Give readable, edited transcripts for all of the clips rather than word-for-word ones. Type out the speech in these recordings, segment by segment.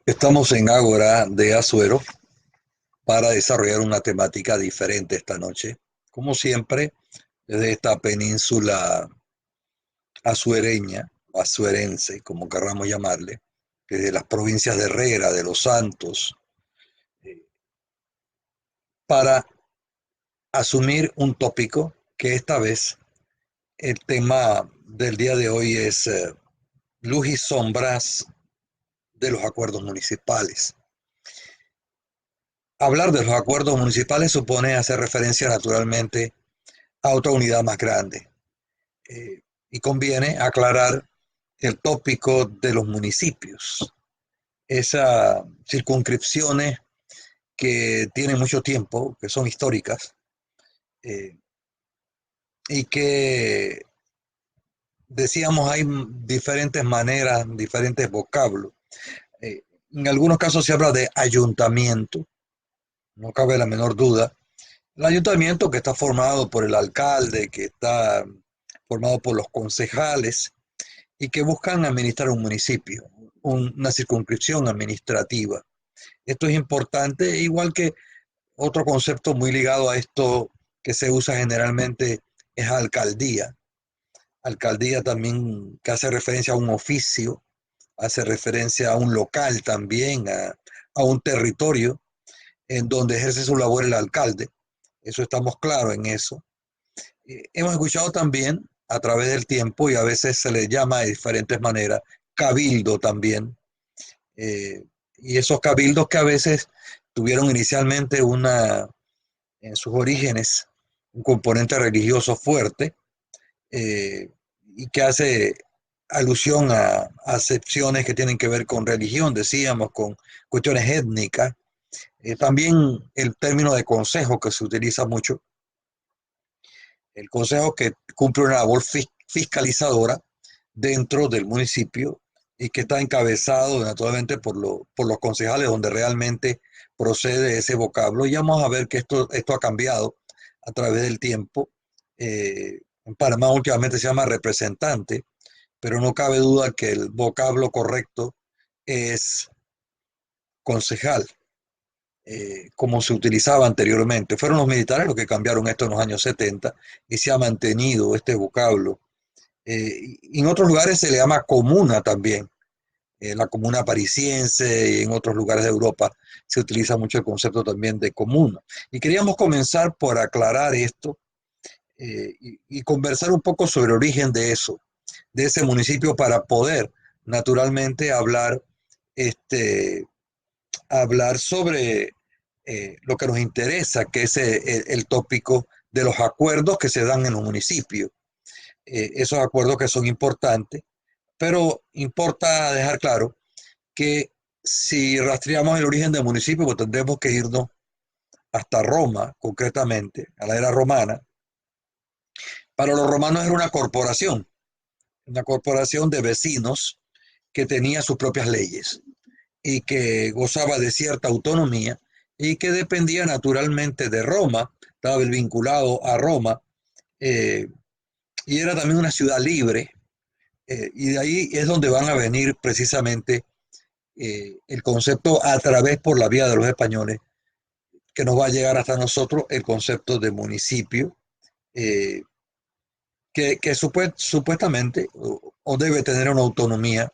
Estamos en Ágora de Azuero para desarrollar una temática diferente esta noche. Como siempre, desde esta península azuereña, o azuerense, como querramos llamarle, desde las provincias de Herrera, de Los Santos, eh, para asumir un tópico que esta vez el tema del día de hoy es luz y sombras de los acuerdos municipales. Hablar de los acuerdos municipales supone hacer referencia naturalmente a otra unidad más grande. Y conviene aclarar el tópico de los municipios, esas circunscripciones que tienen mucho tiempo, que son históricas, eh, y que decíamos hay diferentes maneras, diferentes vocablos. Eh, en algunos casos se habla de ayuntamiento, no cabe la menor duda. El ayuntamiento que está formado por el alcalde, que está formado por los concejales y que buscan administrar un municipio, una circunscripción administrativa. Esto es importante, igual que otro concepto muy ligado a esto que se usa generalmente es alcaldía. Alcaldía también que hace referencia a un oficio, hace referencia a un local también, a un territorio en donde ejerce su labor el alcalde. Eso estamos claros en eso. Hemos escuchado también a través del tiempo y a veces se le llama de diferentes maneras, cabildo también. Y esos cabildos que a veces tuvieron inicialmente en sus orígenes, un componente religioso fuerte eh, y que hace alusión a acepciones que tienen que ver con religión, decíamos, con cuestiones étnicas. También el término de consejo que se utiliza mucho, el consejo que cumple una labor fiscalizadora dentro del municipio y que está encabezado naturalmente por los concejales donde realmente procede ese vocablo. Y vamos a ver que esto ha cambiado a través del tiempo. En Panamá últimamente se llama representante, pero no cabe duda que el vocablo correcto es concejal, como se utilizaba anteriormente. Fueron los militares los que cambiaron esto en los años 70 y se ha mantenido este vocablo. Y en otros lugares se le llama comuna también, la comuna parisiense y en otros lugares de Europa se utiliza mucho el concepto también de comuna. Y queríamos comenzar por aclarar esto y conversar un poco sobre el origen de eso, de ese municipio para poder naturalmente hablar sobre lo que nos interesa, que es el tópico de los acuerdos que se dan en los municipios. Esos acuerdos que son importantes, pero importa dejar claro que si rastreamos el origen del municipio, pues tendremos que irnos hasta Roma, concretamente, a la era romana. Para los romanos era una corporación de vecinos que tenía sus propias leyes y que gozaba de cierta autonomía y que dependía naturalmente de Roma, estaba vinculado a Roma eh, y era también una ciudad libre y de ahí es donde van a venir precisamente el concepto a través por la vía de los españoles que nos va a llegar hasta nosotros el concepto de municipio eh, que supuestamente o debe tener una autonomía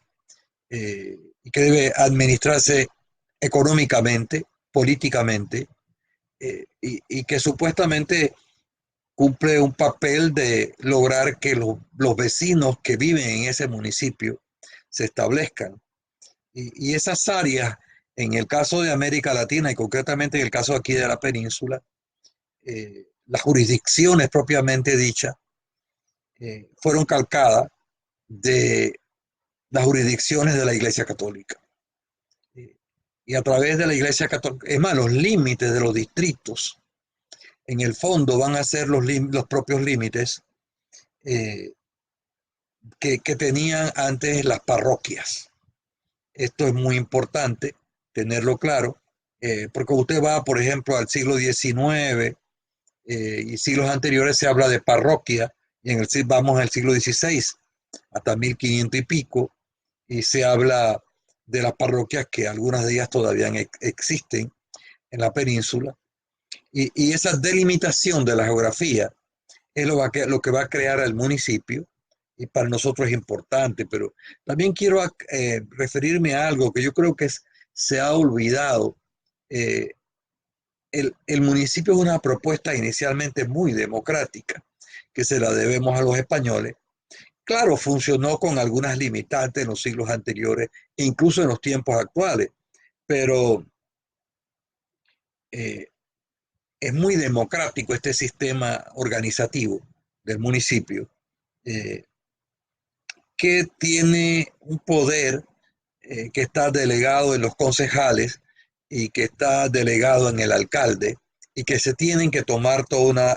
y que debe administrarse económicamente, políticamente, y que supuestamente cumple un papel de lograr que los vecinos que viven en ese municipio se establezcan. Y esas áreas, en el caso de América Latina y concretamente en el caso aquí de la península, las jurisdicciones propiamente dichas fueron calcadas de las jurisdicciones de la Iglesia Católica. Y a través de la Iglesia Católica, es más, los límites de los distritos, en el fondo van a ser los propios límites eh, que tenían antes las parroquias. Esto es muy importante tenerlo claro, porque usted va, por ejemplo, al siglo XIX y siglos anteriores se habla de parroquia, y vamos al siglo XVI, hasta 1500 y pico, y se habla de las parroquias, que algunas de ellas todavía existen en la península. Y esa delimitación de la geografía es lo que va a crear el municipio, y para nosotros es importante, pero también quiero referirme a algo que yo creo que se ha olvidado. Eh, el municipio es una propuesta inicialmente muy democrática, que se la debemos a los españoles. Claro, funcionó con algunas limitantes en los siglos anteriores, e incluso en los tiempos actuales, pero eh, es muy democrático este sistema organizativo del municipio, eh, que tiene un poder que está delegado en los concejales y que está delegado en el alcalde, y que se tienen que tomar todas unas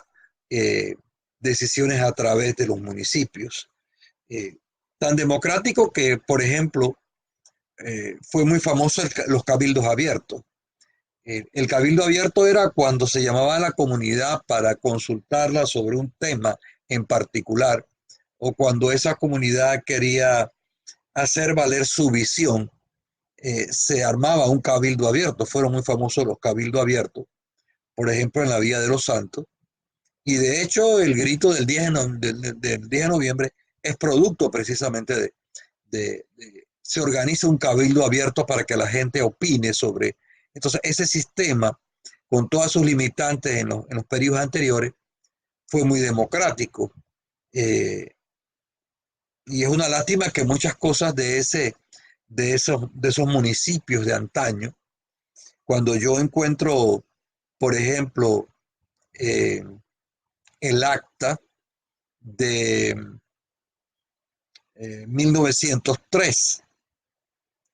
decisiones a través de los municipios. Eh, Tan democrático que, por ejemplo, fue muy famoso los cabildos abiertos. El cabildo abierto era cuando se llamaba a la comunidad para consultarla sobre un tema en particular, o cuando esa comunidad quería hacer valer su visión. Se armaba un cabildo abierto. Fueron muy famosos los cabildos abiertos, por ejemplo, en la Villa de los Santos. Y de hecho, el grito del 10 del 10 de noviembre es producto precisamente se organiza un cabildo abierto para que la gente opine sobre. Entonces, ese sistema, con todas sus limitantes en los periodos anteriores, fue muy democrático. Eh, y es una lástima que muchas cosas de esos municipios de antaño, cuando yo encuentro, por ejemplo, eh, el acta de 1903,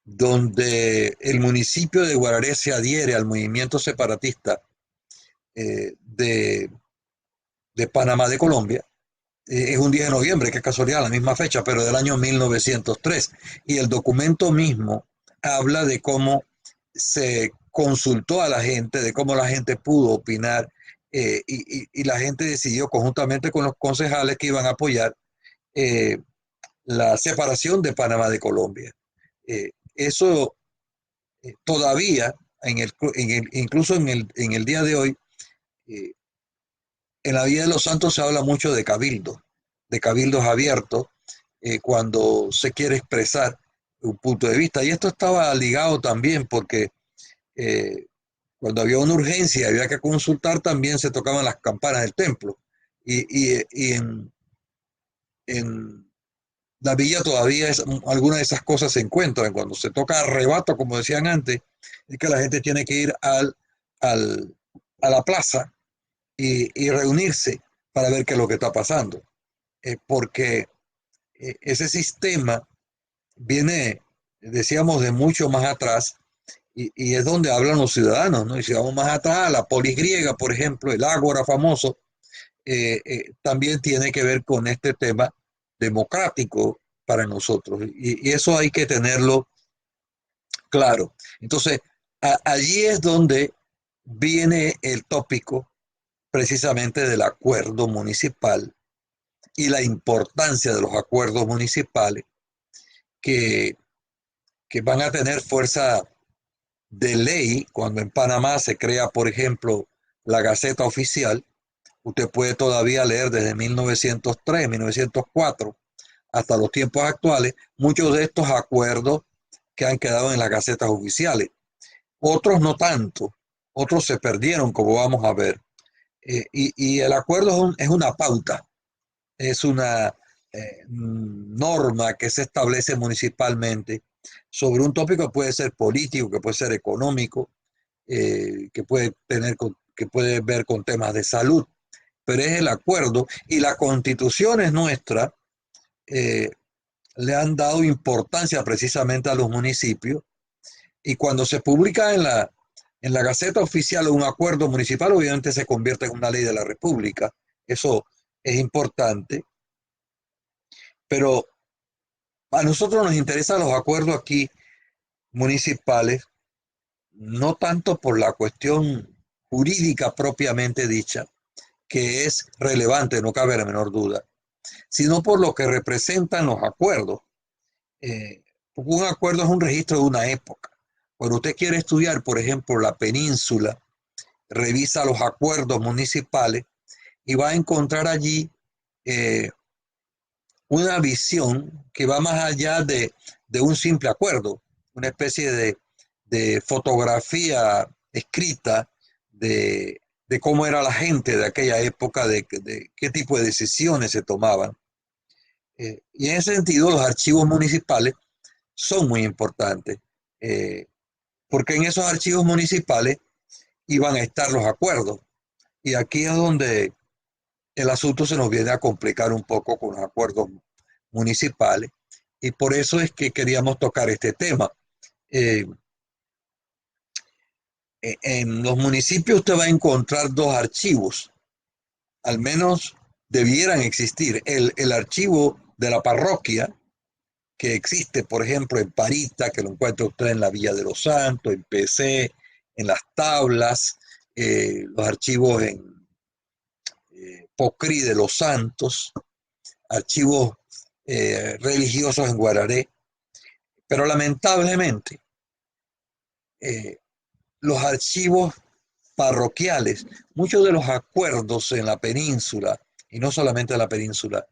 donde el municipio de Guararé se adhiere al movimiento separatista de Panamá de Colombia. Es un 10 de noviembre, qué casualidad, la misma fecha, pero del año 1903. Y el documento mismo habla de cómo se consultó a la gente, de cómo la gente pudo opinar, y la gente decidió conjuntamente con los concejales que iban a apoyar eh, la separación de Panamá de Colombia. Eso todavía, incluso en el día de hoy, eh, en la Vía de los Santos se habla mucho de cabildos abiertos, cuando se quiere expresar un punto de vista. Y esto estaba ligado también porque eh, cuando había una urgencia, había que consultar, también se tocaban las campanas del templo. Y en la villa todavía algunas de esas cosas se encuentran. Cuando se toca arrebato, como decían antes, es que la gente tiene que ir al, a la plaza y reunirse para ver qué es lo que está pasando. Porque ese sistema viene, decíamos, de mucho más atrás, y es donde hablan los ciudadanos, ¿no? Y si vamos más atrás, la polis griega, por ejemplo, el ágora famoso, también tiene que ver con este tema democrático para nosotros. Y eso hay que tenerlo claro. Entonces, allí es donde viene el tópico precisamente del acuerdo municipal y la importancia de los acuerdos municipales, que, que van a tener fuerza de ley cuando en Panamá se crea, por ejemplo, la Gaceta Oficial. Usted puede todavía leer desde 1903, 1904 hasta los tiempos actuales muchos de estos acuerdos que han quedado en las gacetas oficiales. Otros no tanto, otros se perdieron, como vamos a ver. Y el acuerdo es una pauta, es una norma que se establece municipalmente sobre un tópico que puede ser político, que puede ser económico, que puede ver con temas de salud, pero es el acuerdo. Y la constitución es nuestra. eh, Le han dado importancia precisamente a los municipios, y cuando se publica en la Gaceta Oficial un acuerdo municipal, obviamente se convierte en una ley de la República. Eso es importante, pero a nosotros nos interesan los acuerdos aquí municipales, no tanto por la cuestión jurídica propiamente dicha, que es relevante, no cabe la menor duda, sino por lo que representan los acuerdos. Eh, Un acuerdo es un registro de una época. Cuando usted quiere estudiar, por ejemplo, la península, revisa los acuerdos municipales y va a encontrar allí eh, una visión que va más allá de un simple acuerdo, una especie de fotografía escrita de cómo era la gente de aquella época, de qué tipo de decisiones se tomaban. Y en ese sentido, los archivos municipales son muy importantes, eh, porque en esos archivos municipales iban a estar los acuerdos. Y aquí es donde el asunto se nos viene a complicar un poco con los acuerdos municipales. Y por eso es que queríamos tocar este tema. Eh, en los municipios usted va a encontrar dos archivos, al menos debieran existir. El archivo de la parroquia, que existe, por ejemplo, en Parita, que lo encuentra usted en la Villa de los Santos, en PC, en las tablas, los archivos en Pocri de los Santos, archivos religiosos en Guararé. Pero lamentablemente, eh, los archivos parroquiales, muchos de los acuerdos en la península, y no solamente en la península,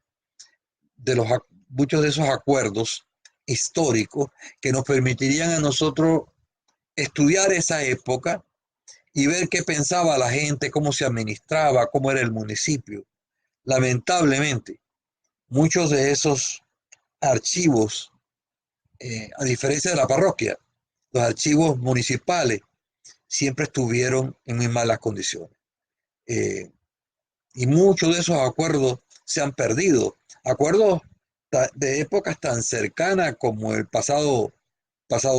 de los, muchos de esos acuerdos históricos que nos permitirían a nosotros estudiar esa época y ver qué pensaba la gente, cómo se administraba, cómo era el municipio. Lamentablemente, muchos de esos archivos, a diferencia de la parroquia, los archivos municipales siempre estuvieron en muy malas condiciones. Eh, y muchos de esos acuerdos se han perdido. Acuerdos de épocas tan cercanas como el pasado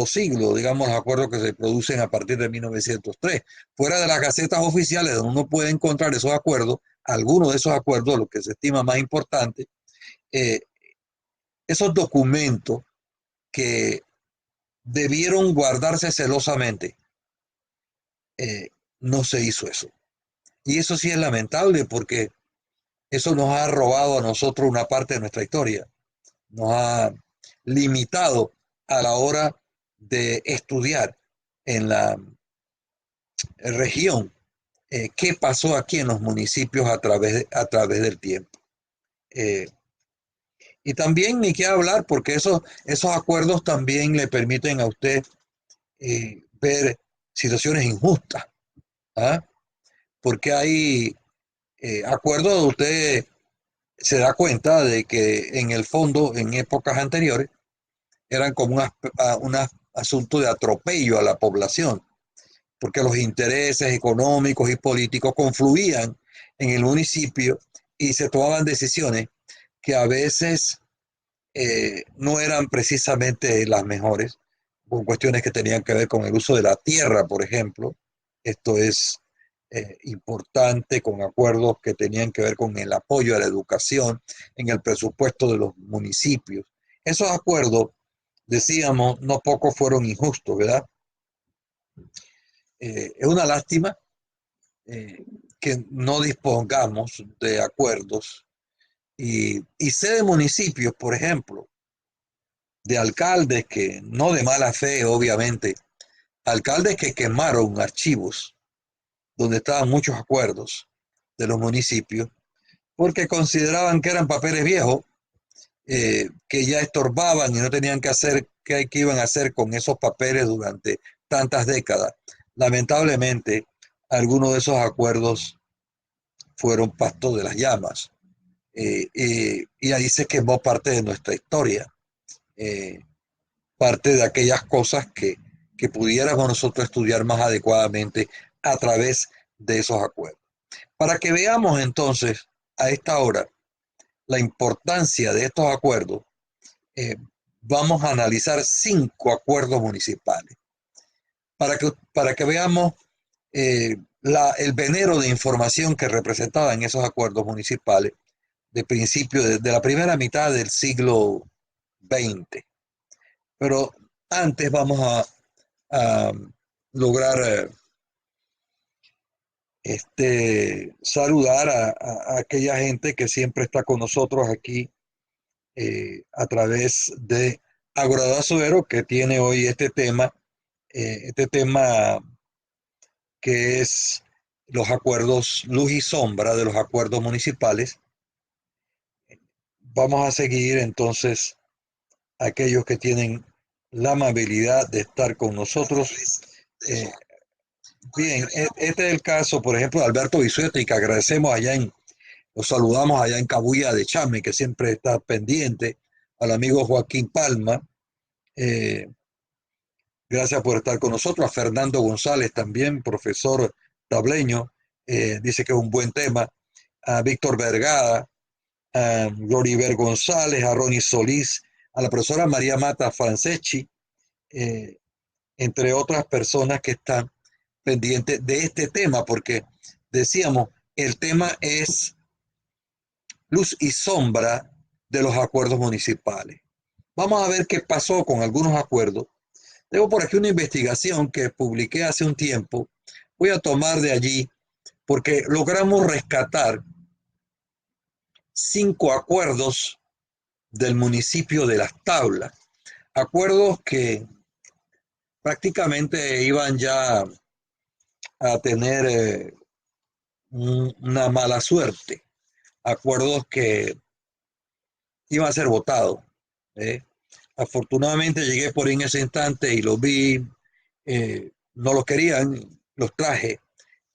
siglo, digamos, los acuerdos que se producen a partir de 1903. Fuera de las gacetas oficiales donde uno puede encontrar esos acuerdos, algunos de esos acuerdos, lo que se estima más importante, eh, esos documentos que debieron guardarse celosamente, no se hizo eso. Y eso sí es lamentable porque eso nos ha robado a nosotros una parte de nuestra historia, nos ha limitado a la hora de estudiar en la región qué pasó aquí en los municipios a través del tiempo. Eh, y también ni qué hablar porque esos acuerdos también le permiten a usted ver situaciones injustas, ¿ah? Porque hay acuerdos donde usted se da cuenta de que en el fondo, en épocas anteriores, eran como un asunto de atropello a la población, porque los intereses económicos y políticos confluían en el municipio y se tomaban decisiones que a veces no eran precisamente las mejores, con cuestiones que tenían que ver con el uso de la tierra, por ejemplo. Esto es importante, con acuerdos que tenían que ver con el apoyo a la educación en el presupuesto de los municipios. Esos acuerdos, decíamos, no pocos fueron injustos, ¿verdad? Es una lástima que no dispongamos de acuerdos y sé de municipios, por ejemplo, de alcaldes que, no de mala fe, obviamente, alcaldes que quemaron archivos donde estaban muchos acuerdos de los municipios porque consideraban que eran papeles viejos, que ya estorbaban y no tenían que hacer qué iban a hacer con esos papeles durante tantas décadas. Lamentablemente, algunos de esos acuerdos fueron pasto de las llamas y ahí se quemó parte de nuestra historia. Eh, Parte de aquellas cosas que pudiéramos nosotros estudiar más adecuadamente a través de esos acuerdos. Para que veamos entonces a esta hora la importancia de estos acuerdos, eh, vamos a analizar 5 acuerdos municipales para que veamos el venero de información que representaban esos acuerdos municipales de principio de la primera mitad del siglo XX. Pero antes vamos a lograr saludar a aquella gente que siempre está con nosotros aquí a través de Agorado Azuero, que tiene hoy este tema que es los acuerdos, luz y sombra de los acuerdos municipales. Vamos a seguir entonces aquellos que tienen la amabilidad de estar con nosotros. Eh, Bien, este es el caso, por ejemplo, de Alberto Bisuete, y que agradecemos los saludamos allá en Cabuya de Chame, que siempre está pendiente, al amigo Joaquín Palma, eh, gracias por estar con nosotros, a Fernando González también, profesor tableño, dice que es un buen tema, a Víctor Vergada, a Gloriver González, a Ronnie Solís, a la profesora María Mata Franceschi, eh, entre otras personas que están pendientes de este tema, porque decíamos, el tema es luz y sombra de los acuerdos municipales. Vamos a ver qué pasó con algunos acuerdos. Tengo por aquí una investigación que publiqué hace un tiempo. Voy a tomar de allí porque logramos rescatar 5 acuerdos del municipio de Las Tablas. Acuerdos que prácticamente iban ya a tener una mala suerte. Acuerdos que iban a ser votados. ¿eh? Afortunadamente llegué por ahí en ese instante y los vi, no los querían, los traje.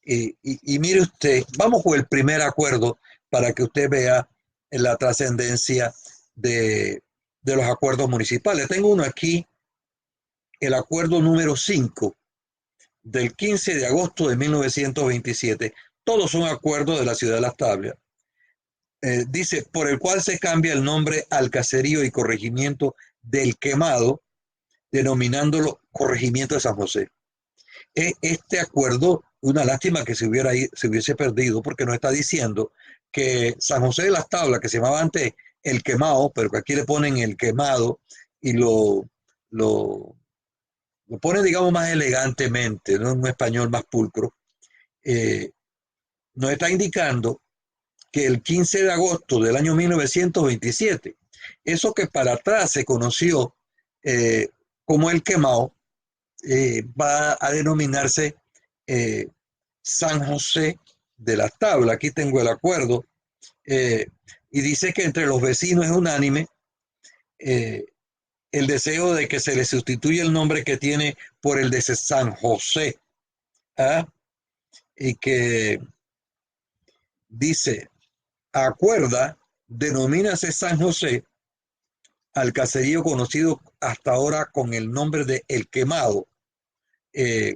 Y mire usted, vamos con el primer acuerdo para que usted vea la trascendencia de los acuerdos municipales. Tengo uno aquí, el acuerdo número 5 del 15 de agosto de 1927. Todos son acuerdos de la ciudad de Las Tablas. Dice, por el cual se cambia el nombre al caserío y corregimiento del Quemado, denominándolo Corregimiento de San José. Este acuerdo, una lástima que se hubiese perdido, porque nos está diciendo que San José de Las Tablas, que se llamaba antes El Quemado, pero que aquí le ponen El Quemado y lo, lo ponen, digamos, más elegantemente, ¿no? En un español más pulcro, eh, nos está indicando que el 15 de agosto del año 1927, eso que para atrás se conoció eh, como El Quemado, va a denominarse eh, San José de Las Tablas. Aquí tengo el acuerdo. eh, y dice que entre los vecinos es unánime eh, el deseo de que se le sustituya el nombre que tiene por el de San José. ¿ah? Y que dice, acuerda, denomínase San José al caserío conocido hasta ahora con el nombre de El Quemado. Eh,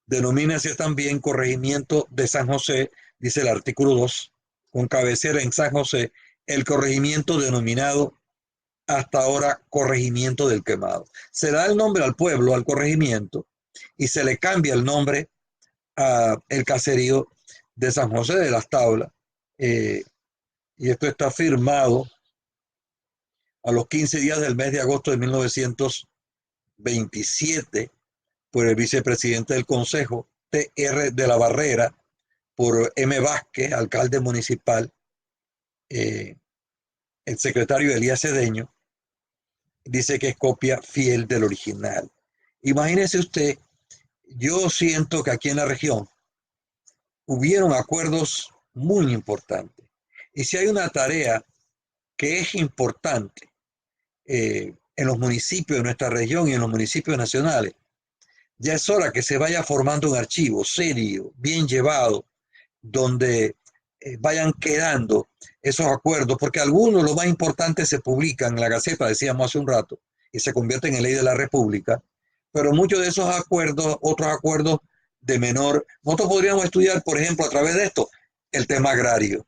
Denomínase también corregimiento de San José, dice el artículo 2, con cabecera en San José, el corregimiento denominado hasta ahora corregimiento del Quemado. Se da el nombre al pueblo, al corregimiento, y se le cambia el nombre al caserío de San José de Las Tablas. Y esto está firmado a los 15 días del mes de agosto de 1927 por el vicepresidente del Consejo, T.R. de la Barrera, por M. Vázquez, alcalde municipal, el secretario Elías Cedeño, dice que es copia fiel del original. Imagínese usted, yo siento que aquí en la región hubieron acuerdos muy importantes. Y si hay una tarea que es importante en los municipios de nuestra región y en los municipios nacionales, ya es hora que se vaya formando un archivo serio, bien llevado, donde vayan quedando esos acuerdos, porque algunos, lo más importante, se publican en la Gaceta, decíamos hace un rato, y se convierten en ley de la República, pero muchos de esos acuerdos, otros acuerdos de menor, nosotros podríamos estudiar, por ejemplo, a través de esto, el tema agrario.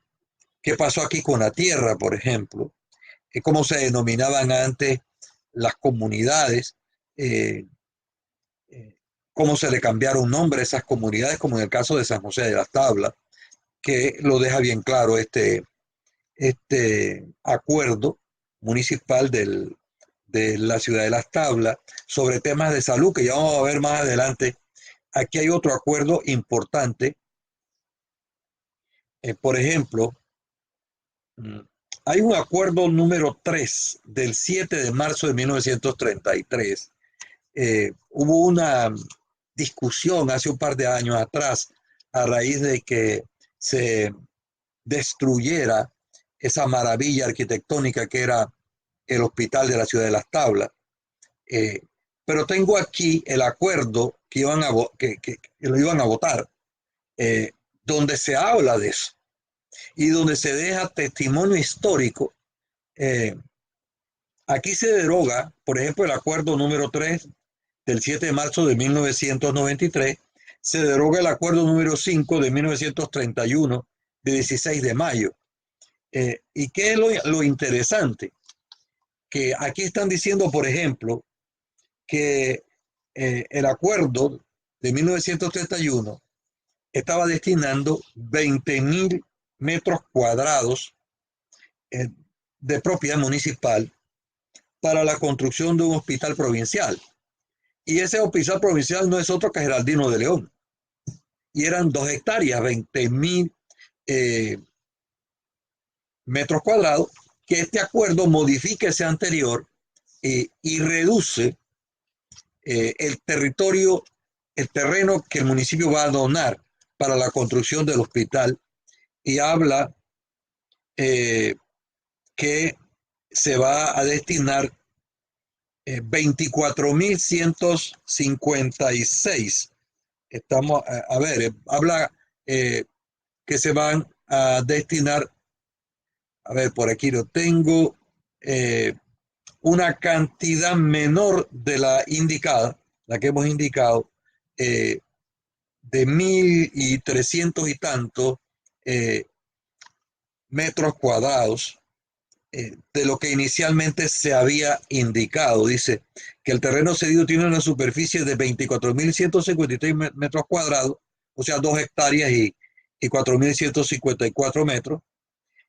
¿Qué pasó aquí con la tierra, por ejemplo? ¿Cómo se denominaban antes las comunidades? Eh, ¿Cómo se le cambiaron nombres a esas comunidades, como en el caso de San José de las Tablas, que lo deja bien claro este acuerdo municipal de la ciudad de Las Tablas sobre temas de salud, que ya vamos a ver más adelante. Aquí hay otro acuerdo importante, por ejemplo, hay un acuerdo número 3 del 7 de marzo de 1933. Hubo una discusión hace un par de años atrás a raíz de que se destruyera esa maravilla arquitectónica que era el hospital de la Ciudad de Las Tablas. Eh, pero tengo aquí el acuerdo que lo iban a votar, eh, donde se habla de eso y donde se deja testimonio histórico. Eh, Aquí se deroga, por ejemplo, el acuerdo número 3 del 7 de marzo de 1993, se deroga el acuerdo número 5 de 1931 de 16 de mayo. ¿Y qué es lo interesante? Que aquí están diciendo, por ejemplo, que el acuerdo de 1931 estaba destinando 20.000 metros cuadrados eh, de propiedad municipal para la construcción de un hospital provincial. Y ese hospital provincial no es otro que Geraldino de León. Y eran 2 hectáreas, 20.000 metros cuadrados, que este acuerdo modifica ese anterior y reduce el territorio, el terreno que el municipio va a donar para la construcción del hospital y habla eh, que se va a destinar 24.156. Estamos, a ver, habla que se van a destinar, a ver, por aquí lo tengo, una cantidad menor de la indicada, la que hemos indicado, de 1.300 y tantos eh, metros cuadrados de lo que inicialmente se había indicado. Dice que el terreno cedido tiene una superficie de 24.153 metros cuadrados, o sea, 2 hectáreas y 4.154 metros,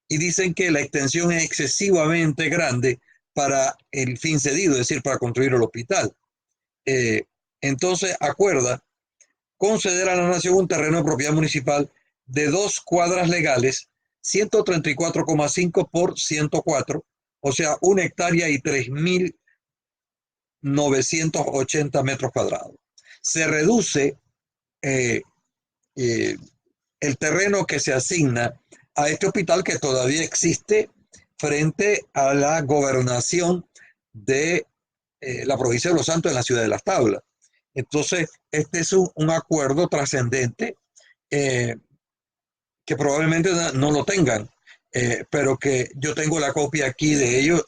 y dicen que la extensión es excesivamente grande para el fin cedido, es decir, para construir el hospital. Eh, entonces, acuerda conceder a la nación un terreno de propiedad municipal de 2 cuadras legales, 134,5 por 104, o sea, 1 hectárea y 3.980 metros cuadrados. Se reduce eh, eh, el terreno que se asigna a este hospital que todavía existe frente a la gobernación de la provincia de Los Santos en la ciudad de Las Tablas. Entonces, este es un acuerdo trascendente eh, que probablemente no lo tengan, pero que yo tengo la copia aquí de ello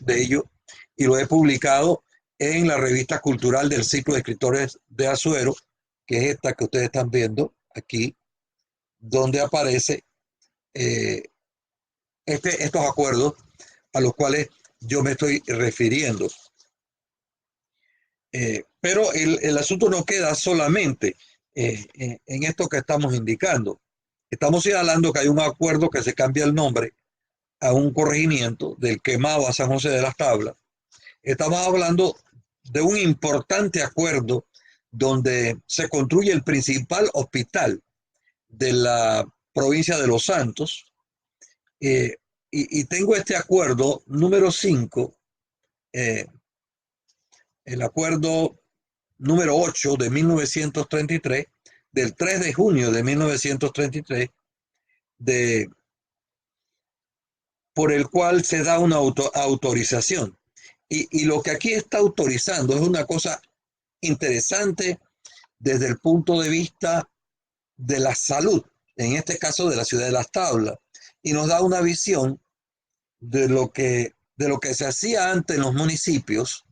y lo he publicado en la revista cultural del Ciclo de Escritores de Azuero, que es esta que ustedes están viendo aquí, donde aparece eh, estos acuerdos a los cuales yo me estoy refiriendo. Pero el asunto no queda solamente en esto que estamos indicando. Estamos señalando que hay un acuerdo que se cambia el nombre a un corregimiento del Quemado a San José de las Tablas. Estamos hablando de un importante acuerdo donde se construye el principal hospital de la provincia de Los Santos. eh, y tengo este acuerdo número 5, eh, el acuerdo número 8 de 1933, del 3 de junio de 1933, de, por el cual se da una autorización. Y lo que aquí está autorizando es una cosa interesante desde el punto de vista de la salud, en este caso de la ciudad de Las Tablas, y nos da una visión de lo que se hacía antes en los municipios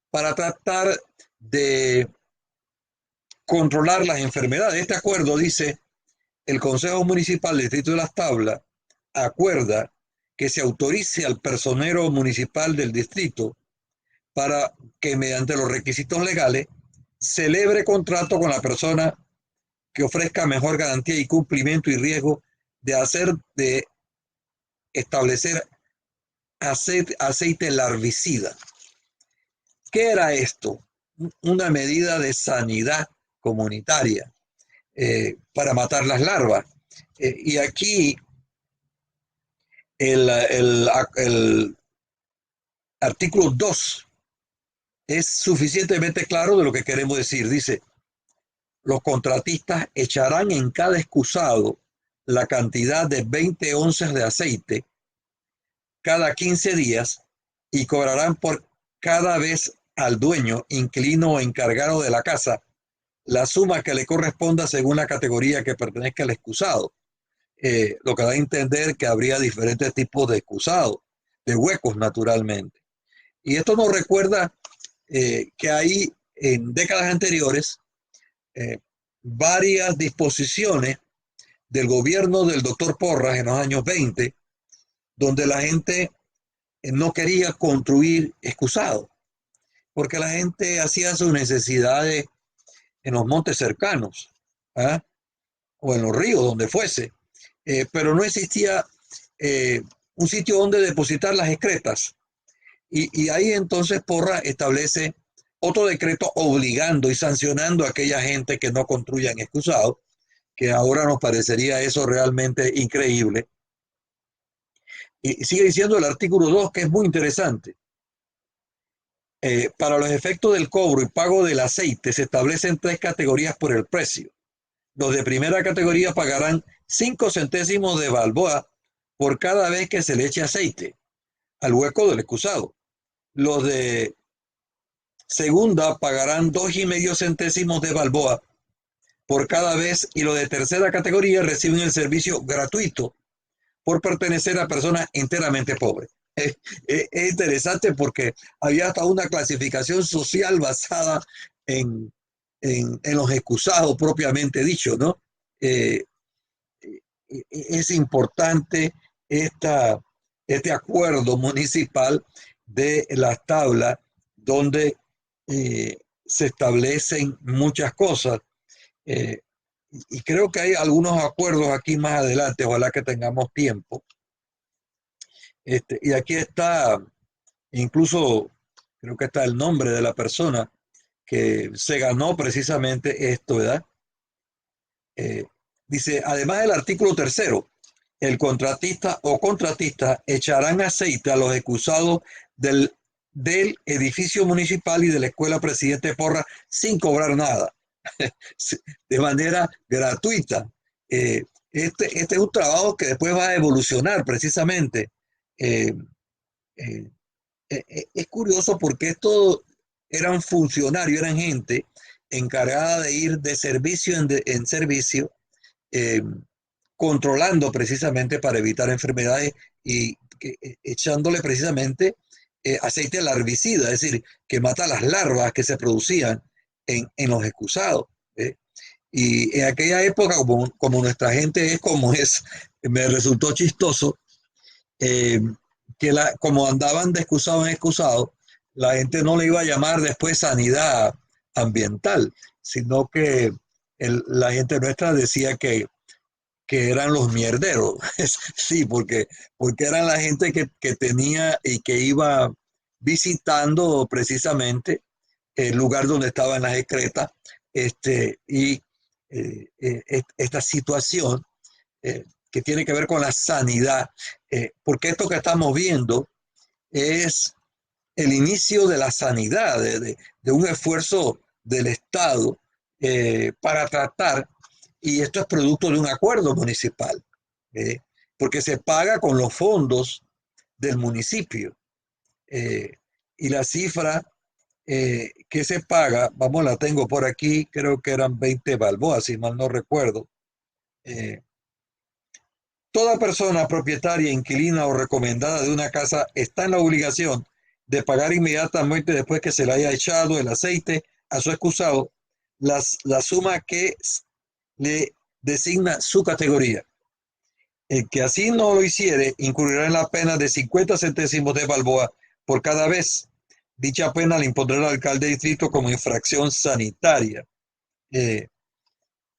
para tratar de controlar las enfermedades. Este acuerdo dice: el Consejo Municipal del Distrito de Las Tablas acuerda que se autorice al personero municipal del distrito para que, mediante los requisitos legales, celebre contrato con la persona que ofrezca mejor garantía y cumplimiento y riesgo de establecer aceite larvicida. ¿Qué era esto? Una medida de sanidad comunitaria para matar las larvas. Y aquí El artículo 2 es suficientemente claro de lo que queremos decir. Dice, los contratistas echarán en cada excusado la cantidad de 20 onzas de aceite cada 15 días y cobrarán por cada vez al dueño, inquilino o encargado de la casa la suma que le corresponda según la categoría que pertenezca al excusado. Lo que da a entender que habría diferentes tipos de excusados, de huecos naturalmente. Y esto nos recuerda que hay en décadas anteriores eh, varias disposiciones del gobierno del doctor Porras en los años 20, donde la gente no quería construir excusados, porque la gente hacía sus necesidades en los montes cercanos, ¿ah? O en los ríos, donde fuese, pero no existía eh, un sitio donde depositar las excretas. Y ahí entonces Porra establece otro decreto obligando y sancionando a aquella gente que no construyan excusados, que ahora nos parecería eso realmente increíble. Y sigue diciendo el artículo 2, que es muy interesante. Para los efectos del cobro y pago del aceite se establecen tres categorías por el precio. Los de primera categoría pagarán 5 centésimos de balboa por cada vez que se le eche aceite al hueco del excusado. Los de segunda pagarán 2,5 centésimos de balboa por cada vez y los de tercera categoría reciben el servicio gratuito por pertenecer a personas enteramente pobres. Es interesante porque había hasta una clasificación social basada en, en los excusados propiamente dicho, ¿no? Eh, es importante esta, este acuerdo municipal de las tablas donde se establecen muchas cosas. Eh, y creo que hay algunos acuerdos aquí más adelante, ojalá que tengamos tiempo. Y aquí está, incluso creo que está el nombre de la persona que se ganó precisamente esto, ¿verdad? Eh, Dice, además del artículo tercero, el contratista o contratista echarán aceite a los excusados del edificio municipal y de la escuela Presidente Porra sin cobrar nada, de manera gratuita. Este es un trabajo que después va a evolucionar precisamente. Eh, eh, es curioso porque estos eran funcionarios, eran gente encargada de ir de servicio en servicio, eh, controlando precisamente para evitar enfermedades y echándole precisamente aceite larvicida, es decir, que mata las larvas que se producían en los excusados. Y en aquella época, como nuestra gente es como es, me resultó chistoso eh, que como andaban de excusado en excusado, la gente no le iba a llamar después sanidad ambiental, sino que la gente nuestra decía que eran los mierderos. Sí, porque eran la gente que tenía y que iba visitando precisamente el lugar donde estaban las excretas, y esta situación que tiene que ver con la sanidad, porque esto que estamos viendo es el inicio de la sanidad, de un esfuerzo del Estado para tratar, y esto es producto de un acuerdo municipal, eh, porque se paga con los fondos del municipio. eh, y la cifra que se paga, vamos, la tengo por aquí, creo que eran 20 balboas, si mal no recuerdo. Eh, Toda persona propietaria, inquilina o recomendada de una casa está en la obligación de pagar inmediatamente después que se le haya echado el aceite a su excusado la suma que le designa su categoría. El que así no lo hiciere incurrirá en la pena de 50 centésimos de balboa por cada vez. Dicha pena le impondrá el alcalde de distrito como infracción sanitaria. Eh,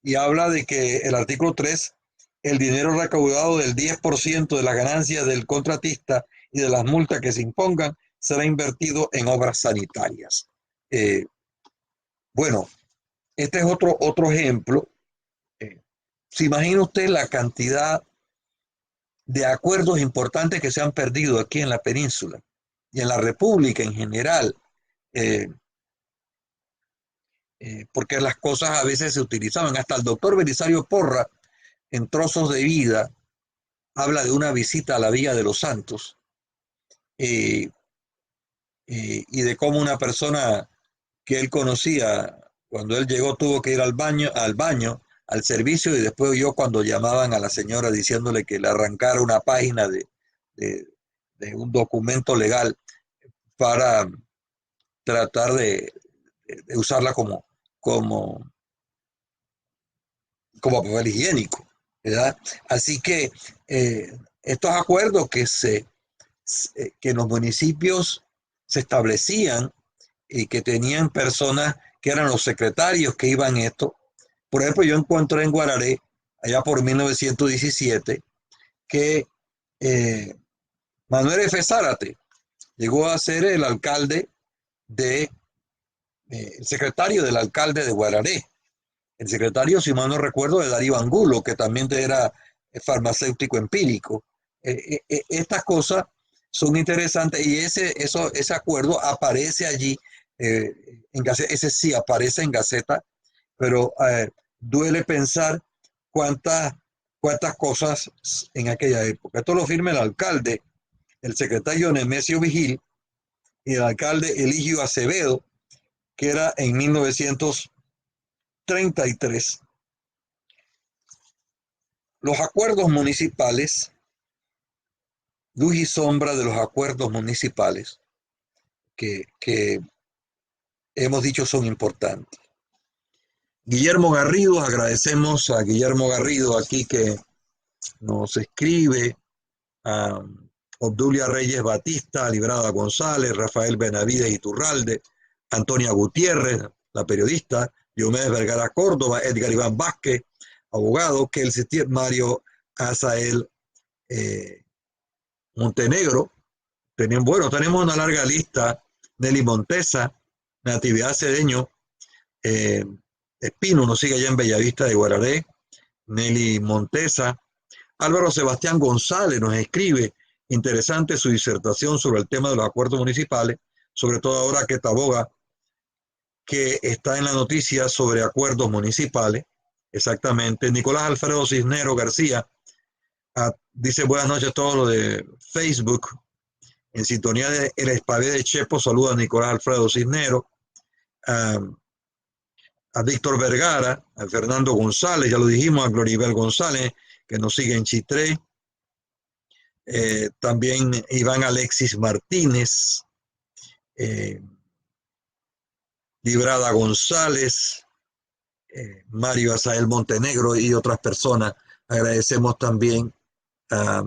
y habla de que el artículo 3, el dinero recaudado del 10% de las ganancias del contratista y de las multas que se impongan será invertido en obras sanitarias. Eh, bueno, este es otro ejemplo. ¿Se imagina usted la cantidad de acuerdos importantes que se han perdido aquí en la península y en la República en general, eh, porque las cosas a veces se utilizaban. Hasta el doctor Belisario Porra, en Trozos de Vida, habla de una visita a la Villa de los Santos, eh, y de cómo una persona que él conocía, cuando él llegó tuvo que ir al baño, al servicio, y después oyó cuando llamaban a la señora diciéndole que le arrancara una página de, de un documento legal para tratar de usarla como, como papel higiénico, ¿verdad? Así que estos acuerdos que en los municipios se establecían y que tenían personas que eran los secretarios que iban esto. Por ejemplo, yo encontré en Guararé, allá por 1917, que eh, Manuel F. Zárate llegó a ser el alcalde el secretario del alcalde de Guararé. El secretario, si mal no recuerdo, de Darío Angulo, que también era farmacéutico empírico. Estas cosas son interesantes y ese acuerdo aparece allí, en Gaceta, ese sí aparece en Gaceta, pero duele pensar cuántas, cuántas cosas en aquella época. Esto lo firma el alcalde, el secretario Nemesio Vigil y el alcalde Eligio Acevedo, que era en 1933. Los acuerdos municipales, luz y sombra de los acuerdos municipales que hemos dicho son importantes. Guillermo Garrido, agradecemos a Guillermo Garrido aquí que nos escribe, a Obdulia Reyes Batista, Librada González, Rafael Benavides Iturralde, Antonia Gutiérrez, la periodista, Diomedes Vergara Córdoba, Edgar Iván Vázquez, abogado, Kelsey Mario Azael Montenegro. Tenemos una larga lista. Nelly Montesa, Natividad Cedeño, eh, Espino nos sigue allá en Bellavista de Guararé. Nelly Montesa. Álvaro Sebastián González nos escribe, interesante su disertación sobre el tema de los acuerdos municipales, sobre todo ahora que Taboga, que está en la noticia sobre acuerdos municipales. Exactamente. Nicolás Alfredo Cisnero García dice buenas noches a todos los de Facebook. En sintonía de El Espavé de Chepo, saluda a Nicolás Alfredo Cisnero, a Víctor Vergara, a Fernando González, ya lo dijimos, a Gloribel González, que nos sigue en Chitré, también Iván Alexis Martínez, Librada González, Mario Azael Montenegro y otras personas. Agradecemos también a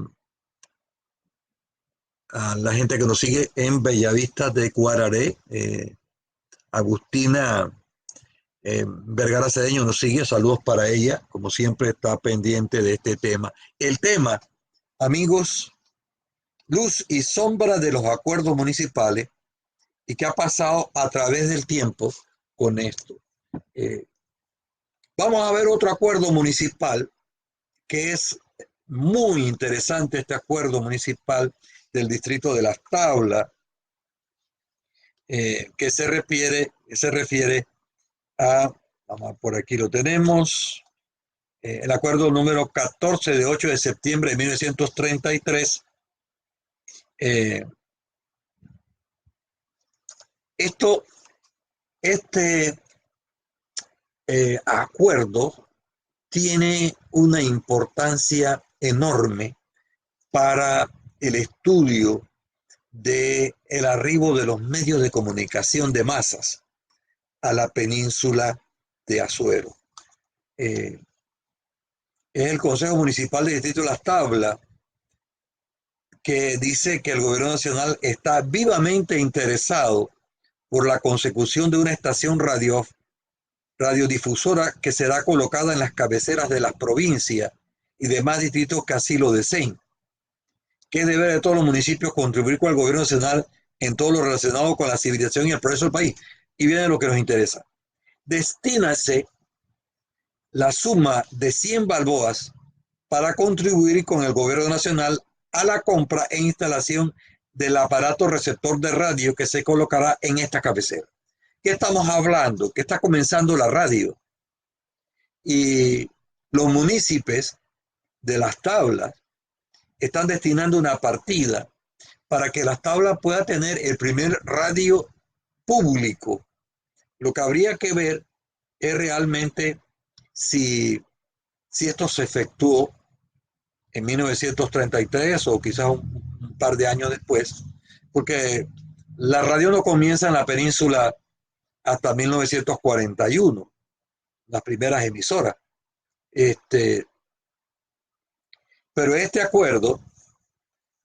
la gente que nos sigue en Bellavista de Guararé, Agustina Vergara Cedeño nos sigue, saludos para ella, como siempre está pendiente de este tema. El tema, amigos, luz y sombra de los acuerdos municipales y qué ha pasado a través del tiempo con esto. Vamos a ver otro acuerdo municipal que es muy interesante, este acuerdo municipal del distrito de Las Tablas, que se refiere a, vamos, por aquí lo tenemos, el acuerdo número 14 de 8 de septiembre de 1933. Este acuerdo tiene una importancia enorme para el estudio del arribo de los medios de comunicación de masas a la península de Azuero. Es el Consejo Municipal del Distrito de Las Tablas que dice que el gobierno nacional está vivamente interesado por la consecución de una estación radiodifusora que será colocada en las cabeceras de las provincias y demás distritos que así lo deseen, que es deber de todos los municipios contribuir con el gobierno nacional en todo lo relacionado con la civilización y el progreso del país. Y viene lo que nos interesa. Destínase la suma de 100 balboas para contribuir con el gobierno nacional a la compra e instalación del aparato receptor de radio que se colocará en esta cabecera. ¿Qué estamos hablando? Que está comenzando la radio y los municipios de Las Tablas están destinando una partida para que Las Tablas pueda tener el primer radio público. Lo que habría que ver es realmente si esto se efectuó en 1933 o quizás un par de años después, porque la radio no comienza en la península hasta 1941, las primeras emisoras. Pero este acuerdo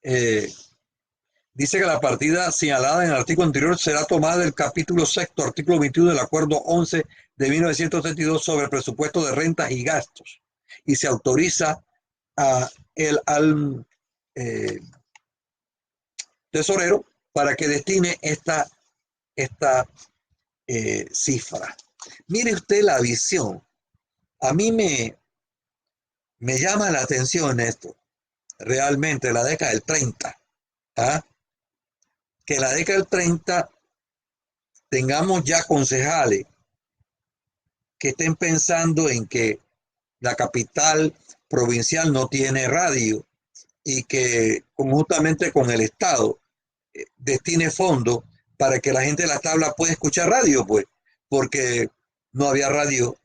dice que la partida señalada en el artículo anterior será tomada del capítulo sexto, artículo 21 del acuerdo 11 de 1932 sobre el presupuesto de rentas y gastos, y se autoriza al tesorero para que destine esta cifra. Mire usted la visión. A mí me llama la atención esto, realmente, la década del 30. ¿Ah? Que en la década del 30 tengamos ya concejales que estén pensando en que la capital provincial no tiene radio y que conjuntamente con el Estado destine fondos para que la gente de la tabla pueda escuchar radio, pues, porque no había radio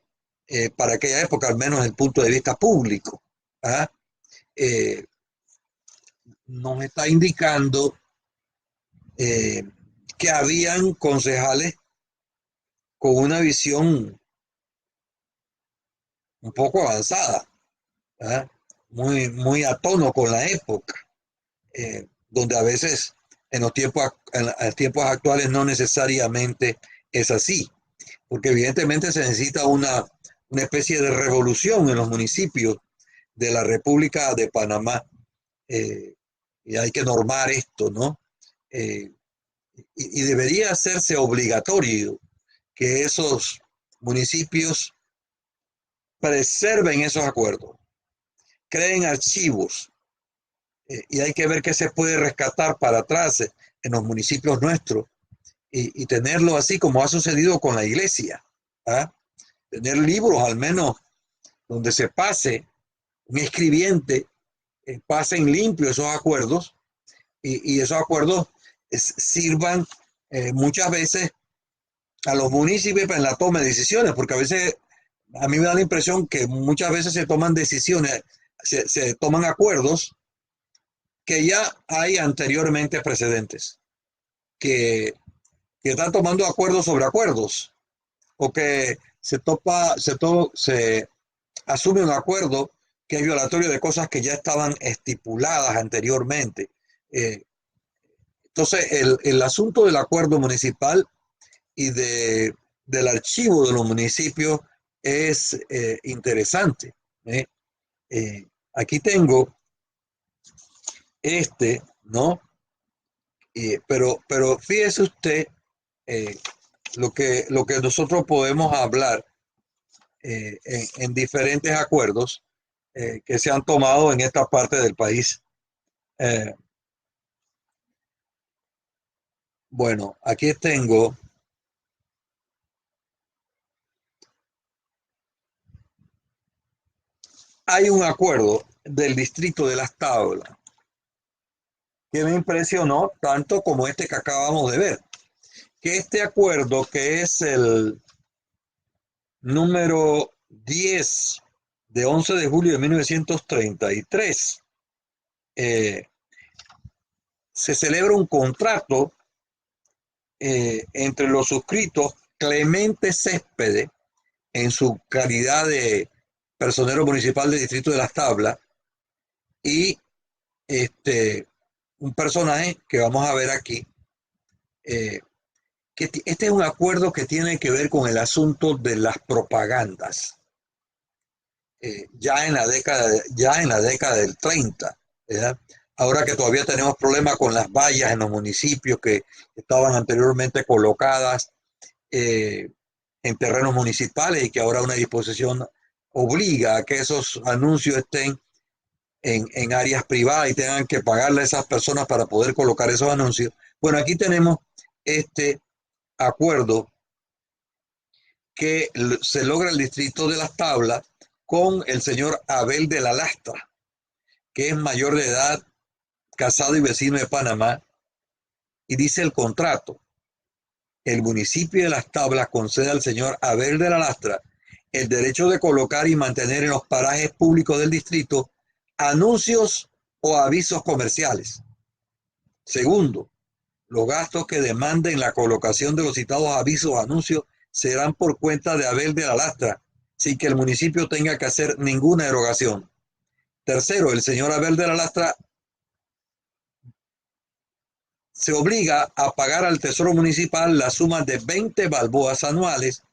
para aquella época, al menos desde el punto de vista público. ¿Ah? Nos está indicando que habían concejales con una visión un poco avanzada, ¿eh? Muy a tono con la época, donde a veces en los tiempos actuales no necesariamente es así, porque evidentemente se necesita una especie de revolución en los municipios de la República de Panamá, y hay que normar esto, ¿no? Y debería hacerse obligatorio que esos municipios preserven esos acuerdos, creen archivos, y hay que ver qué se puede rescatar para atrás en los municipios nuestros y tenerlo así como ha sucedido con la iglesia. ¿Ah? Tener libros al menos donde se pase un escribiente, pasen limpio esos acuerdos y esos acuerdos sirvan muchas veces a los municipios en la toma de decisiones, porque a veces a mí me da la impresión que muchas veces se toman decisiones, se toman acuerdos que ya hay anteriormente precedentes, que están tomando acuerdos sobre acuerdos, o que se asume un acuerdo que es violatorio de cosas que ya estaban estipuladas anteriormente. Entonces, el asunto del acuerdo municipal y del archivo de los municipios es interesante. Aquí tengo ¿no? Pero fíjese usted lo que nosotros podemos hablar en diferentes acuerdos que se han tomado en esta parte del país. Bueno, aquí tengo hay un acuerdo del distrito de Las Tablas que me impresionó tanto como este que acabamos de ver. Que este acuerdo, que es el número 10 de 11 de julio de 1933, se celebra un contrato entre los suscritos Clemente Céspedes, en su calidad de personero municipal del distrito de Las Tablas, y un personaje que vamos a ver aquí, que este es un acuerdo que tiene que ver con el asunto de las propagandas, ya en la década del 30, ¿verdad? Ahora que todavía tenemos problemas con las vallas en los municipios que estaban anteriormente colocadas en terrenos municipales y que ahora una disposición obliga a que esos anuncios estén en áreas privadas y tengan que pagarle a esas personas para poder colocar esos anuncios. Bueno, aquí tenemos este acuerdo que se logra el distrito de Las Tablas con el señor Abel de la Lastra, que es mayor de edad, casado y vecino de Panamá, y dice el contrato: el municipio de Las Tablas concede al señor Abel de la Lastra el derecho de colocar y mantener en los parajes públicos del distrito anuncios o avisos comerciales. Segundo, los gastos que demanden la colocación de los citados avisos o anuncios serán por cuenta de Abel de la Lastra, sin que el municipio tenga que hacer ninguna erogación. Tercero, el señor Abel de la Lastra se obliga a pagar al Tesoro Municipal la suma de 20 balboas anuales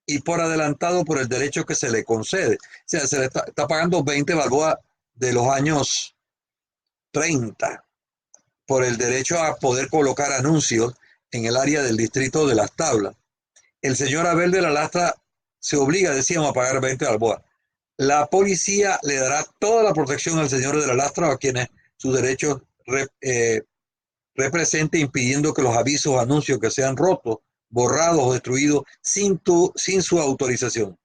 y por adelantado por el derecho que se le concede. O sea, se le está pagando 20 balboas de los años 30 por el derecho a poder colocar anuncios en el área del distrito de Las Tablas. El señor Abel de la Lastra se obliga, decíamos, a pagar 20 balboas. La policía le dará toda la protección al señor de la Lastra, a quienes sus derechos represente, impidiendo que los avisos o anuncios que sean rotos, borrados o destruidos sin su autorización.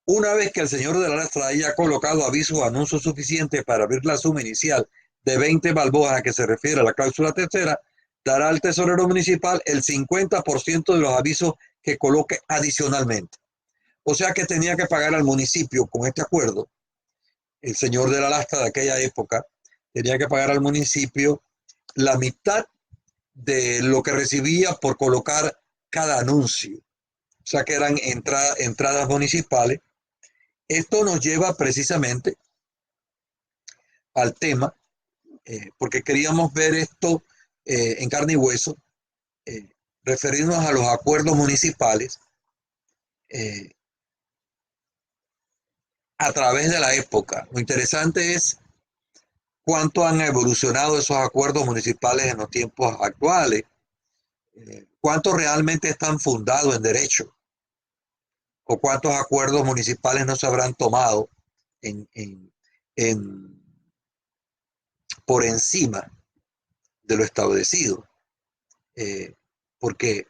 Una vez que el señor de la Lastra haya colocado avisos o anuncios suficientes para abrir la suma inicial de 20 balboas a que se refiere a la cláusula tercera, dará al tesorero municipal el 50% de los avisos que coloque adicionalmente. O sea que tenía que pagar al municipio con este acuerdo. El señor de la Lastra de aquella época tenía que pagar al municipio la mitad de lo que recibía por colocar cada anuncio. O sea que eran entradas municipales. Esto nos lleva precisamente al tema, porque queríamos ver esto en carne y hueso, eh, referirnos a los acuerdos municipales eh, a través de la época. Lo interesante es cuánto han evolucionado esos acuerdos municipales en los tiempos actuales, cuántos realmente están fundados en derecho, o cuántos acuerdos municipales no se habrán tomado en, en, en, por encima de lo establecido. Porque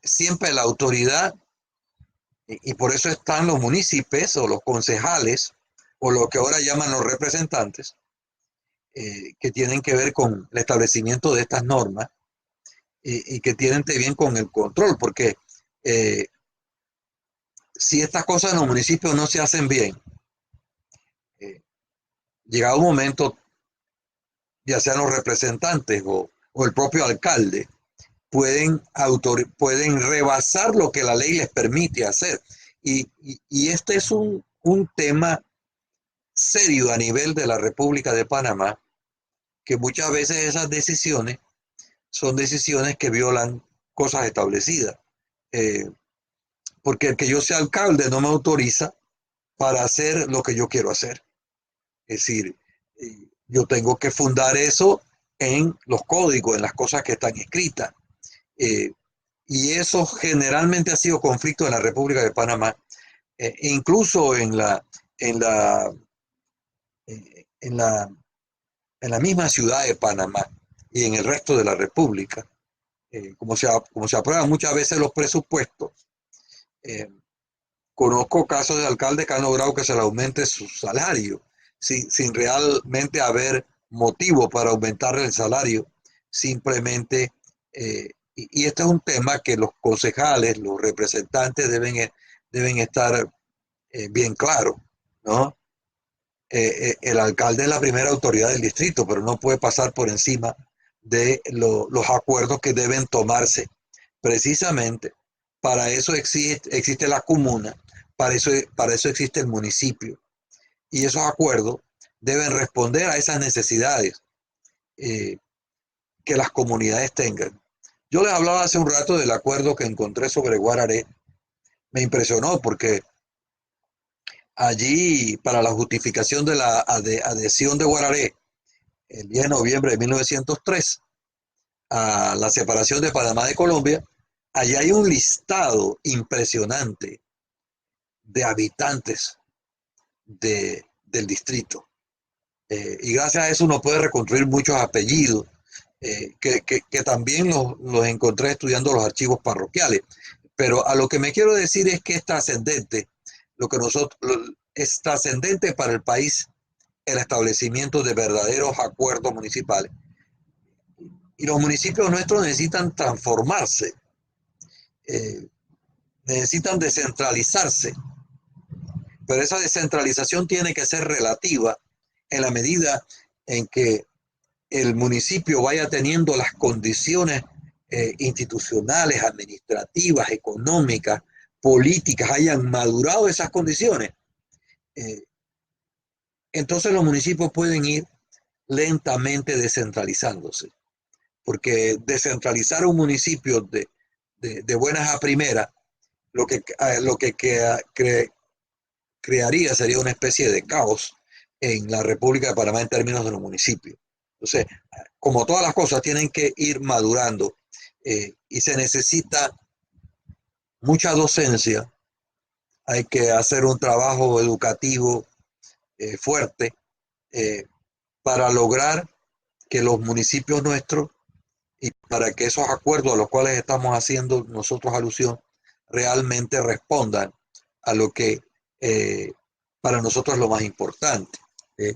siempre la autoridad, y por eso están los municipios o los concejales, o lo que ahora llaman los representantes, que tienen que ver con el establecimiento de estas normas y que tienen que ver con el control, porque si estas cosas en los municipios no se hacen bien, llegado un momento, ya sean los representantes o el propio alcalde, pueden rebasar lo que la ley les permite hacer. Y este es un tema serio a nivel de la República de Panamá, que muchas veces esas decisiones son decisiones que violan cosas establecidas. Eh, porque el que yo sea alcalde no me autoriza para hacer lo que yo quiero hacer. Es decir, yo tengo que fundar eso en los códigos, en las cosas que están escritas. Eh, y eso generalmente ha sido conflicto en la República de Panamá, incluso en la, en la, en la misma ciudad de Panamá y en el resto de la República. Como se aprueban muchas veces los presupuestos, eh, conozco casos de alcaldes que han logrado que se le aumente su salario sin realmente haber motivo para aumentarle el salario, simplemente, y este es un tema que los concejales, los representantes deben estar bien claros, ¿no? El alcalde es la primera autoridad del distrito, pero no puede pasar por encima de los acuerdos que deben tomarse. Precisamente para eso existe la comuna, para eso existe el municipio. Y esos acuerdos deben responder a esas necesidades eh, que las comunidades tengan. Yo les hablaba hace un rato del acuerdo que encontré sobre Guararé. Me impresionó porque allí, para la justificación de la adhesión de Guararé, el 10 de noviembre de 1903, a la separación de Panamá de Colombia, allí hay un listado impresionante de habitantes del distrito. Y gracias a eso uno puede reconstruir muchos apellidos, que también los encontré estudiando los archivos parroquiales. Pero a lo que me quiero decir es que es trascendente, es trascendente para el país el establecimiento de verdaderos acuerdos municipales. Y los municipios nuestros necesitan transformarse, eh, necesitan descentralizarse, pero esa descentralización tiene que ser relativa en la medida en que el municipio vaya teniendo las condiciones institucionales, administrativas, económicas, políticas, hayan madurado esas condiciones. Eh, entonces los municipios pueden ir lentamente descentralizándose, porque descentralizar un municipio de buenas a primeras, lo que crearía sería una especie de caos en la República de Panamá en términos de los municipios. Entonces, como todas las cosas tienen que ir madurando, y se necesita mucha docencia, hay que hacer un trabajo educativo fuerte, eh, para lograr que los municipios nuestros y para que esos acuerdos a los cuales estamos haciendo nosotros alusión realmente respondan a lo que para nosotros es lo más importante. Eh,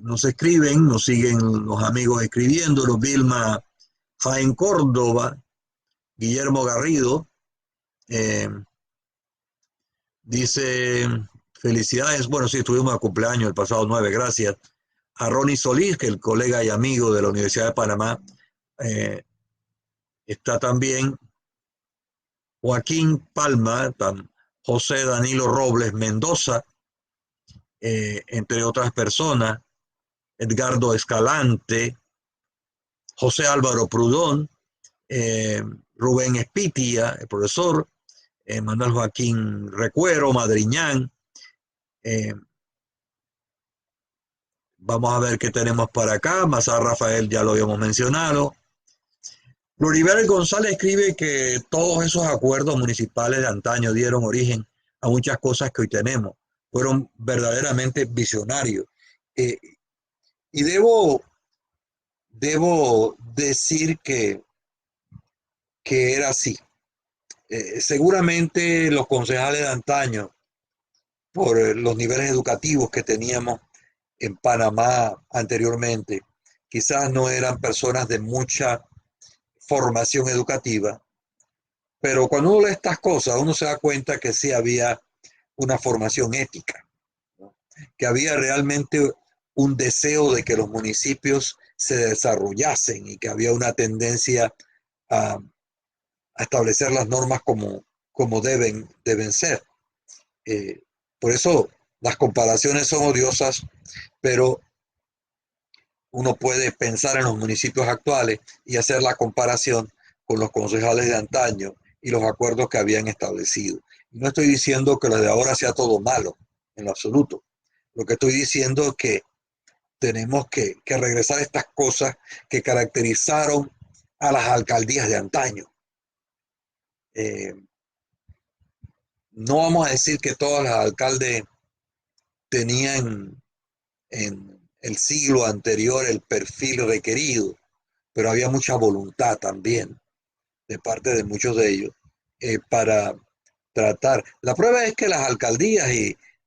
nos escriben, nos siguen los amigos escribiendo, Vilma Jaén Córdoba, Guillermo Garrido, eh, dice, felicidades, bueno, sí, estuvimos a cumpleaños el pasado 9, gracias. A Ronnie Solís, que el colega y amigo de la Universidad de Panamá, está también Joaquín Palma, José Danilo Robles Mendoza, entre otras personas, Edgardo Escalante, José Álvaro Prudón, Rubén Espitia, el profesor, Manuel Joaquín Recuero, Madriñán. Vamos a ver qué tenemos para acá. Mazar Rafael ya lo habíamos mencionado. Floribel González escribe que todos esos acuerdos municipales de antaño dieron origen a muchas cosas que hoy tenemos. Fueron verdaderamente visionarios. Y debo decir que era así. Seguramente los concejales de antaño, por los niveles educativos que teníamos en Panamá anteriormente, quizás no eran personas de mucha formación educativa, pero cuando uno lee estas cosas, uno se da cuenta que sí había una formación ética, ¿no? Que había realmente un deseo de que los municipios se desarrollasen y que había una tendencia a, a establecer las normas como deben ser. Eh, por eso las comparaciones son odiosas, pero uno puede pensar en los municipios actuales y hacer la comparación con los concejales de antaño y los acuerdos que habían establecido. No estoy diciendo que lo de ahora sea todo malo, en lo absoluto. Lo que estoy diciendo es que tenemos que regresar a estas cosas que caracterizaron a las alcaldías de antaño. No vamos a decir que todos los alcaldes tenían en el siglo anterior el perfil requerido, pero había mucha voluntad también de parte de muchos de ellos, para tratar. La prueba es que las alcaldías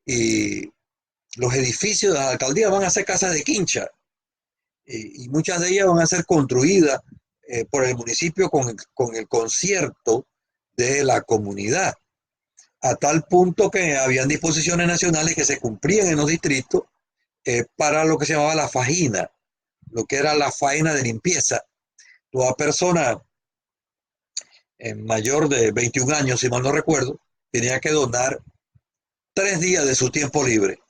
y los edificios de las alcaldías van a ser casas de quincha, y muchas de ellas van a ser construidas por el municipio con el concierto de la comunidad, a tal punto que habían disposiciones nacionales que se cumplían en los distritos para lo que se llamaba la fajina, lo que era la faena de limpieza. Toda persona mayor de 21 años, si mal no recuerdo, tenía que donar 3 días de su tiempo libre,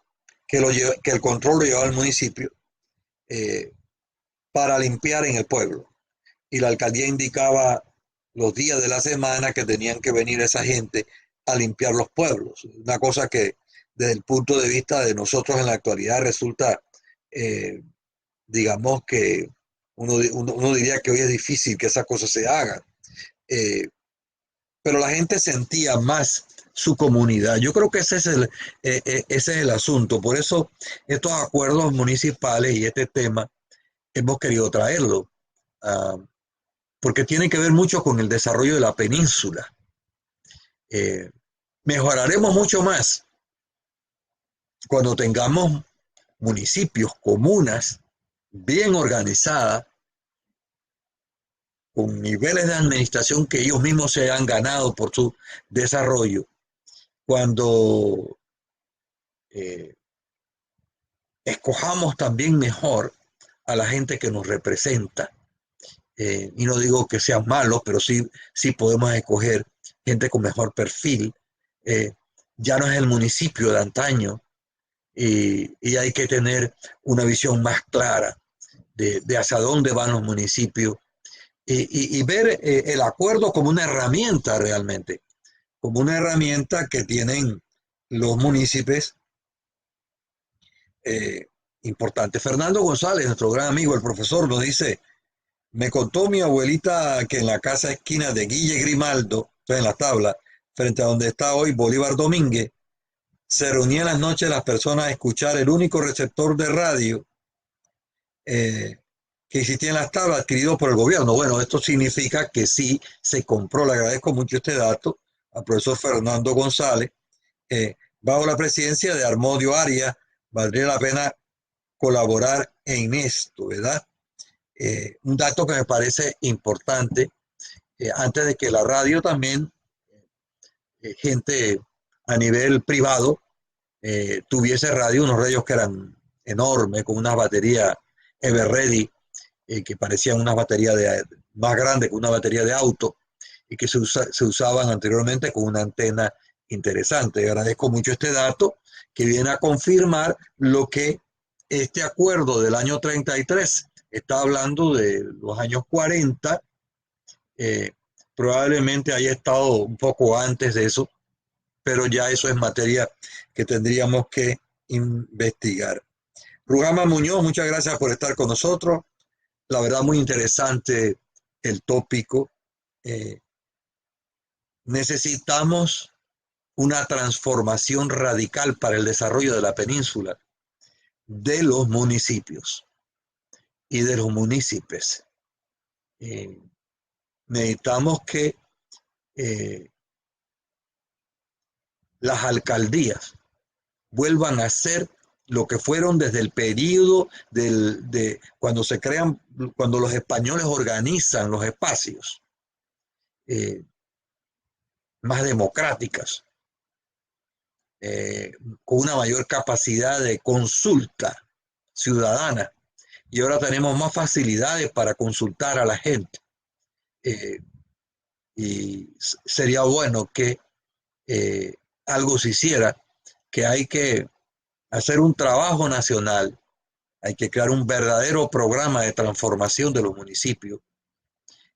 que el control lo llevaba al municipio, eh, para limpiar en el pueblo. Y la alcaldía indicaba los días de la semana que tenían que venir esa gente a limpiar los pueblos. Una cosa que desde el punto de vista de nosotros en la actualidad resulta, digamos que uno diría que hoy es difícil que esas cosas se hagan. Pero la gente sentía más su comunidad. Yo creo que ese es el asunto. Por eso estos acuerdos municipales y este tema hemos querido traerlo, uh, porque tiene que ver mucho con el desarrollo de la península. Eh, Mejoraremos mucho más cuando tengamos municipios, comunas bien organizadas, con niveles de administración que ellos mismos se han ganado por su desarrollo. Cuando eh, escojamos también mejor a la gente que nos representa, y no digo que sean malos, pero sí podemos escoger gente con mejor perfil. Eh, ya no es el municipio de antaño, y hay que tener una visión más clara de hacia dónde van los municipios, y ver el acuerdo como una herramienta realmente, como una herramienta que tienen los municipios importante. Fernando González, nuestro gran amigo, el profesor, nos dice: me contó mi abuelita que en la casa esquina de Guille Grimaldo, en la tabla, frente a donde está hoy Bolívar Domínguez, se reunían las noches las personas a escuchar el único receptor de radio que existía en las tablas adquirido por el gobierno. Bueno, esto significa que sí se compró. Le agradezco mucho este dato al profesor Fernando González. Bajo la presidencia de Armodio Arias, valdría la pena colaborar en esto, ¿verdad? Un dato que me parece importante, antes de que la radio también, gente a nivel privado, tuviese radio, unos radios que eran enormes, con unas baterías Everready, que parecían unas baterías más grandes que una batería de auto, y que se usaban anteriormente con una antena interesante. Agradezco mucho este dato, que viene a confirmar lo que este acuerdo del año 33 está hablando de los años 40. Probablemente haya estado un poco antes de eso, pero ya eso es materia que tendríamos que investigar. Rugama Muñoz, muchas gracias por estar con nosotros. La verdad, muy interesante el tópico. Necesitamos una transformación radical para el desarrollo de la península, de los municipios y de los municipios. Necesitamos que las alcaldías vuelvan a ser lo que fueron desde el periodo de cuando se crean, cuando los españoles organizan los espacios, más democráticas, con una mayor capacidad de consulta ciudadana, y ahora tenemos más facilidades para consultar a la gente. Y sería bueno que algo se hiciera, que hay que hacer un trabajo nacional, hay que crear un verdadero programa de transformación de los municipios,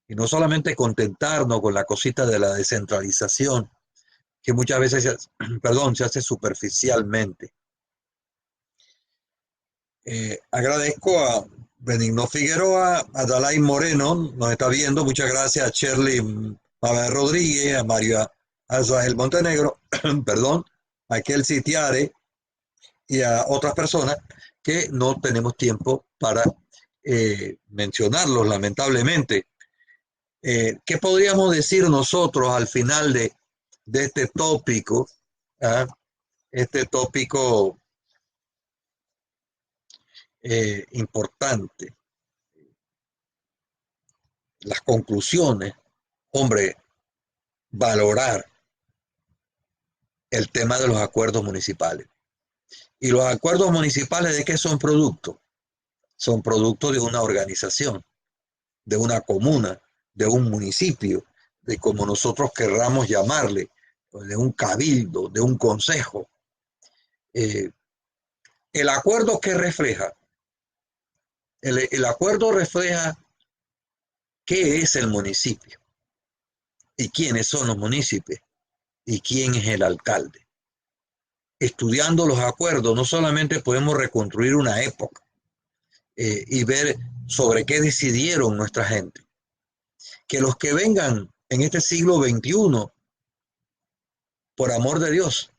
y no solamente contentarnos con la cosita de la descentralización, que muchas veces se hace superficialmente. Agradezco a Benigno Figueroa, a Dalai Moreno, nos está viendo, muchas gracias a Shirley Mabel Rodríguez, a Mario Azael Montenegro, perdón, a Kelsey Tiare y a otras personas que no tenemos tiempo para mencionarlos, lamentablemente. ¿Qué podríamos decir nosotros al final de este tópico? ¿Ah? Este tópico importante. Las conclusiones, hombre, valorar el tema de los acuerdos municipales. ¿Y los acuerdos municipales de qué son productos? Son productos de una organización, de una comuna, de un municipio, de como nosotros querramos llamarle, de un cabildo, de un consejo. El acuerdo que refleja, el acuerdo refleja qué es el municipio y quiénes son los municipios y quién es el alcalde. Estudiando los acuerdos, no solamente podemos reconstruir una época y ver sobre qué decidieron nuestra gente, que los que vengan en este siglo XXI por amor de Dios,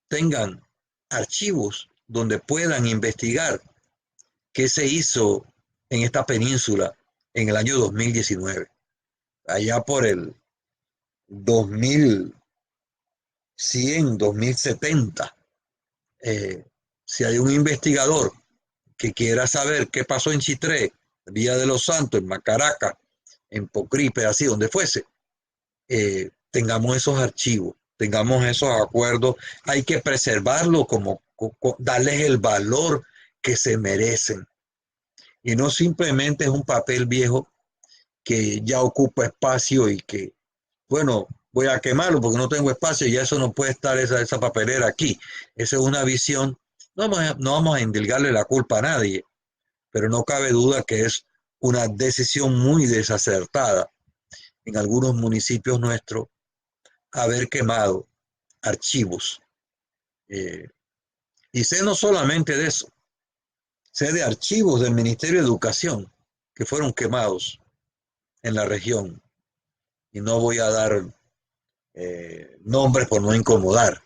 tengan archivos donde puedan investigar qué se hizo en esta península en el año 2019. Allá por el 2100, 2070. Si hay un investigador que quiera saber qué pasó en Chitré, Villa de los Santos, en Macaraca, en Pocripe, así donde fuese, tengamos esos archivos, tengamos esos acuerdos, hay que preservarlos darles el valor que se merecen. Y no simplemente es un papel viejo que ya ocupa espacio y que, bueno, voy a quemarlo porque no tengo espacio y eso no puede estar esa papelera aquí. Esa es una visión, no vamos a indilgarle la culpa a nadie, pero no cabe duda que es una decisión muy desacertada en algunos municipios nuestros haber quemado archivos. Y sé no solamente de eso, sé de archivos del Ministerio de Educación que fueron quemados en la región. Y no voy a dar nombres por no incomodar,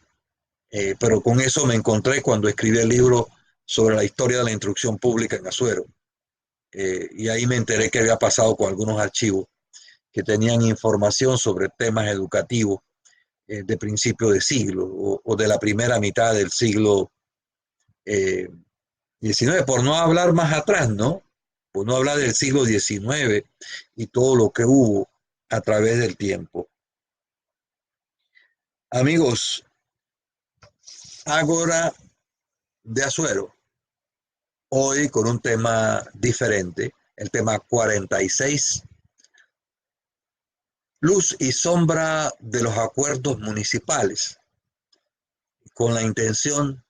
pero con eso me encontré cuando escribí el libro sobre la historia de la instrucción pública en Azuero. Y ahí me enteré que había pasado con algunos archivos que tenían información sobre temas educativos de principio de siglo o de la primera mitad del siglo XIX, por no hablar más atrás, ¿no? Por no hablar del siglo XIX y todo lo que hubo a través del tiempo. Amigos, Ágora de Azuero, hoy con un tema diferente, el tema 46, luz y sombra de los acuerdos municipales, con la intención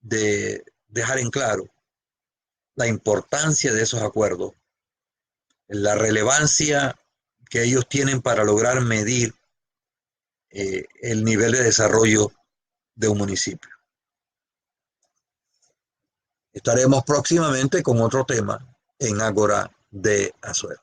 de dejar en claro la importancia de esos acuerdos, la relevancia que ellos tienen para lograr medir el nivel de desarrollo de un municipio. Estaremos próximamente con otro tema en Ágora de Azuero.